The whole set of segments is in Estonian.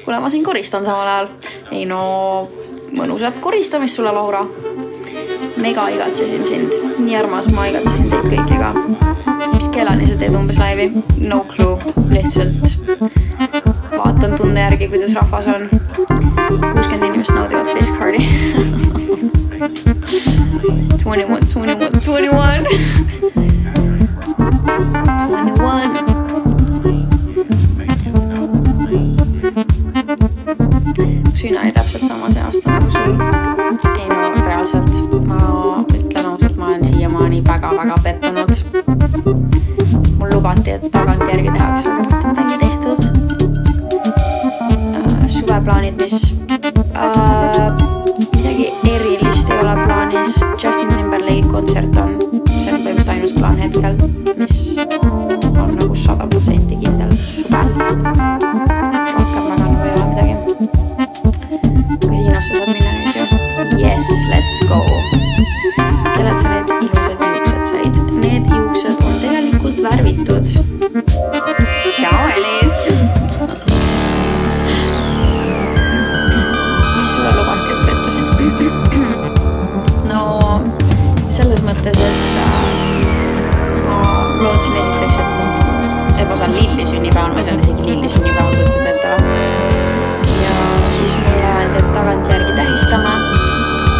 Kuule, ma siin koristan samal ajal. Ei no, mõnusat koristamist sulle, Laura. Mega igatsesin sind. Nii armas, ma igatsesin teid kõikiga. Mis kellani sa teed umbes laivi? No clue. Lihtsalt vaatan tunde järgi, kuidas rahvas on. 60 inimest naudivad Fisk Hardy. 21. Sina oli täpselt sama see aasta nagu sul. Ei no, reaalselt ma ütlen ausalt, ma olen siiamaani väga pettunud. Mul lubati, et tagantjärgi tehakse, aga mitte midagi tehtud. Suveplaanid, mis midagi erilist ei ole plaanis. Justin Timberlake kontsert on. See on põhimõtteliselt ainus plaan hetkel, mis on nagu 100% kindel suvel. Rohkem väga nagu ei ole midagi. Kasiinosse saad minna nüüd ju. Yes, let's go. Kellelt sa need ilusad juuksed said? Need juuksed on tegelikult värvitud. Ciao, Elis! Mis sulle lubati, et pettusid? No, selles mõttes, et ma lootsin esiteks, et ma saan Lilli sünnipäeval, ma ei saanud isegi Lilli sünnipäeval kutsuda endale. Ja siis mulle öeldi, et tagantjärgi tähistame.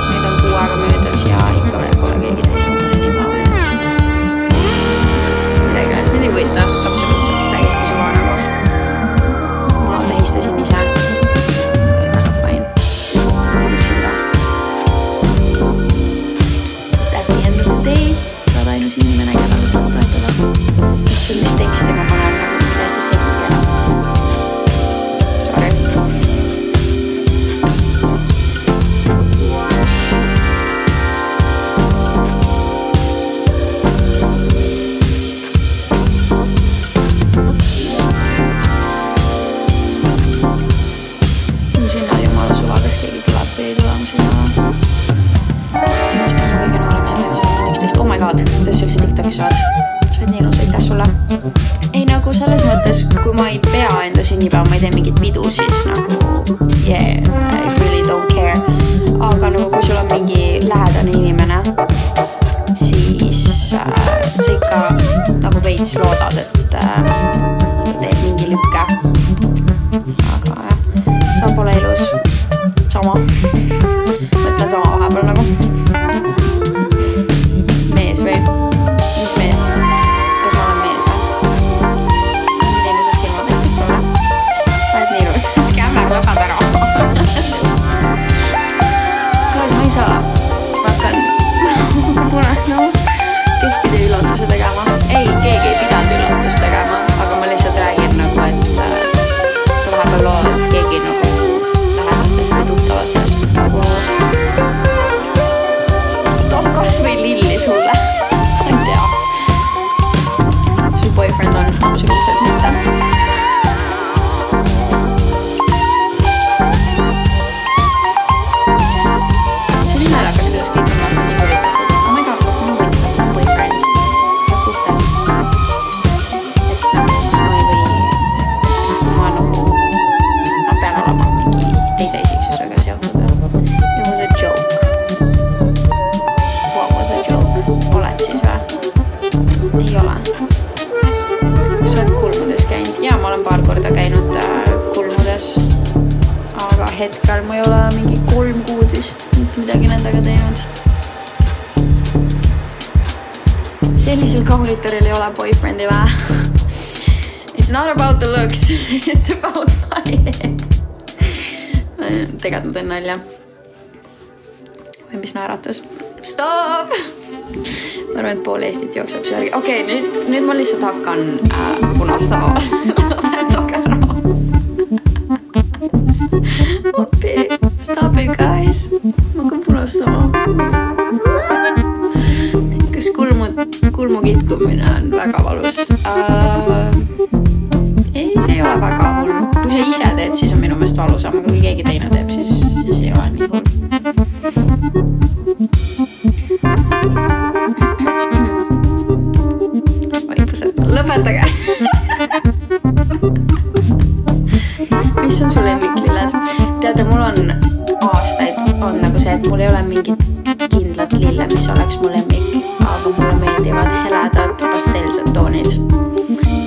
Nüüd on 6 aega möödas ja ikka veel pole keegi tähistanud sünnipäeval. Midagi ajast mind ei võita, absoluutselt täiesti suva nagu. Ma tähistasin ise. Väga fine. Sest at the end of the day saad ainus inimene, keda saad toetada. Mis on mis teksti ma panen nagu täiesti segi ära. Sorry. Mu sinna jumala suva, kas keegi tuleb või ei tule mu sinna. Minu on kõige noorem jälle, see on 11. Oh my god, kuidas sa üldse TikTokis oled? Sa oled nii ilus, aitäh sulle. Ei nagu selles mõttes, kui ma ei pea enda sünnipäeva, ma ei tee mingit pidu, siis nagu yeah, I really don't care. Aga nagu kui sul on mingi lähedane inimene, siis sa ikka nagu veits loodad, et teed mingi lükke. Aga jah, sa pole ilus. Sama. Mõtlen sama vahepeal nagu. Mees või? Mis mees? Kas ma olen mees või? Nii ilusad silmad näitas sulle. Sa oled nii ilus. Skämmer, lõpad ära. Kaas, ma ei saa. Hakkan punastama. Kes pidi üllatuse tegema? Ei, keegi ei pidanud üllatust tegema. Aga ma lihtsalt räägin nagu, et sa vahepeal lood, et keegi nagu lähedastest või tuttavatest nagu toob kas või lilli sulle. Ma ei tea. Sul boyfriend on absoluutselt mitte. See oli naljakas, kuidas kõik on vaata nii huvitatud. Oh my god, kas ma huvitatud, kas ma boyfriend? Saad suhtes. Et nagu, kas ma ei või... Ma nagu... Ma pean olema mingi teise isiksusega seotud. It was a joke. What was a joke? Oled siis või? Ei ole. Kas sa oled kulmudes käinud? Jaa, ma olen paar korda käinud kulmudes. Aga hetkel ma ei ole mingi 3 kuud vist mitte midagi nendega teinud. Sellisel kaulitoril ei ole boyfriend'i vä? It's not about the looks, it's about my head. Tegelikult ma teen nalja. Või mis naeratus? Stop! Ma arvan, et pool Eestit jookseb seal. Okei, nüüd ma lihtsalt hakkan punastama. Lõpetage ära. Appi, stop it guys. Ma hakkan punastama. Kas kulmu kitkumine on väga valus? Ei, see ei ole väga hull. Kui sa ise teed, siis on minu meelest valusam, aga kui keegi teine teeb, siis ei ole nii hull. Vaipused, lõpetage! mis on su lemmiklilled? Teate, mul on aastaid olnud nagu see, et mul ei ole mingit kindlat lille, mis oleks mu lemmik, aga mulle meeldivad heledad pasteelsed toonid.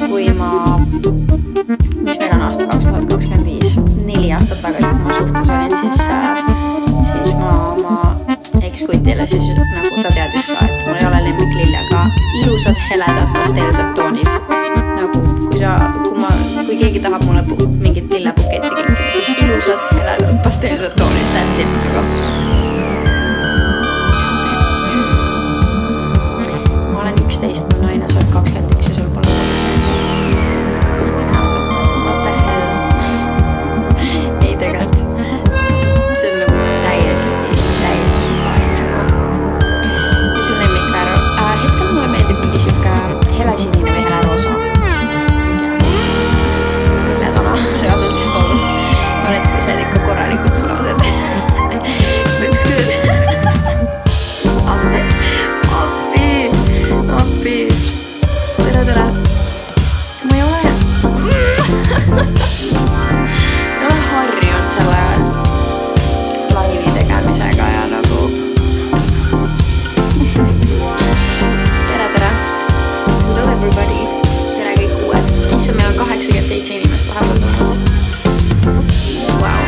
Kui ma, mis meil on aasta 2025, 4 aastat tagasi, kui ma suhtes olin, siis ma oma ekskutile siis nagu ta teadis ka, et mul ei ole lemmiklille, aga ilusad heledad pasteelsed toonid. Nagu kui keegi tahab mulle mingit lillebuketti kinkida, siis ilusad heledad pasteelsed toonid, that's it nagu. Ma olen 11, mu naine, sa oled 21 ja sul pole what the hell. Ei tegelikult, see on nagu täiesti fine nagu. Mis on lemmikvärv? Hetkel mulle meeldib mingi siuke helesinine või heleroosa. Reaalselt see palun. Ma need põsed ikka korralikult punased. Looks good. Appi. Tere. Ma ei ole harjunud selle laivi tegemisega ja nagu tere. Hello everybody. Tere kõik uued. Issa, meil on 87 inimest vahepeal tulnud. Wow.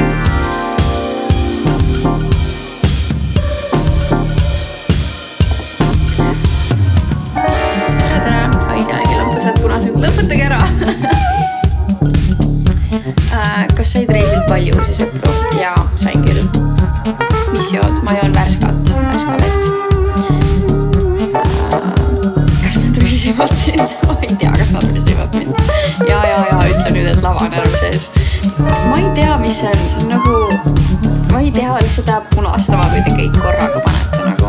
Tere. Oi, kellelgi on põsed punased. Lõpetage ära. Kas said reisilt palju uusi sõpru? Jaa, sain küll. Mis jood? Ma joon värska vett. Kas nad rüsivad sind? Ma ei tea, kas nad rüsivad mind. Ja, ütle nüüd, et lava on enam sees. Ma ei tea, mis see on. See on nagu... Ma ei tea, lihtsalt tahab punastama, kui te kõik korraga panete nagu...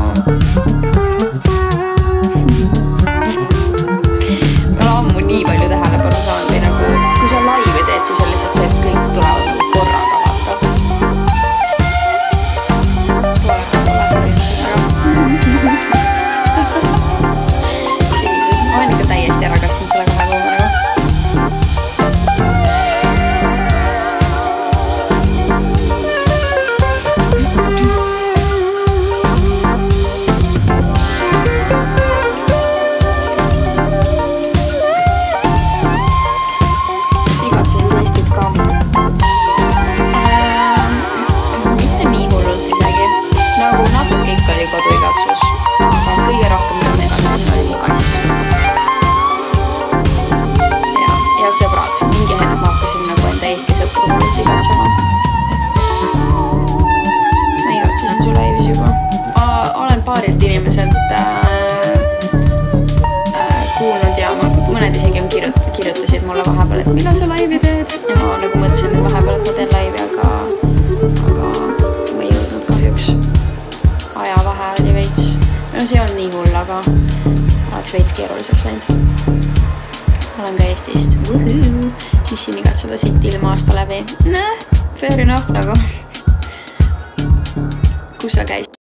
Ma olen ammu nii palju tähelepanu saanud või nagu... Kui sa laivi teed, siis on lihtsalt see, et kõik tulevad nagu korraga vaata. Jesus, ma olen ikka täiesti ära kassin selle 2 kuuga. Paarilt inimeselt kuulnud ja mõned isegi on kirjutasid mulle vahepeal, et millal sa laivi teed ja ma nagu mõtlesin, et vahepeal, et ma teen laivi, aga ma ei jõudnud kahjuks. Ajavahe oli veits, no see on nii hull, aga oleks veits keeruliseks läinud. Ma olen ka Eestist, mis siin igatseda siit ilma aasta läbi, fair enough nagu. Kus sa käisid?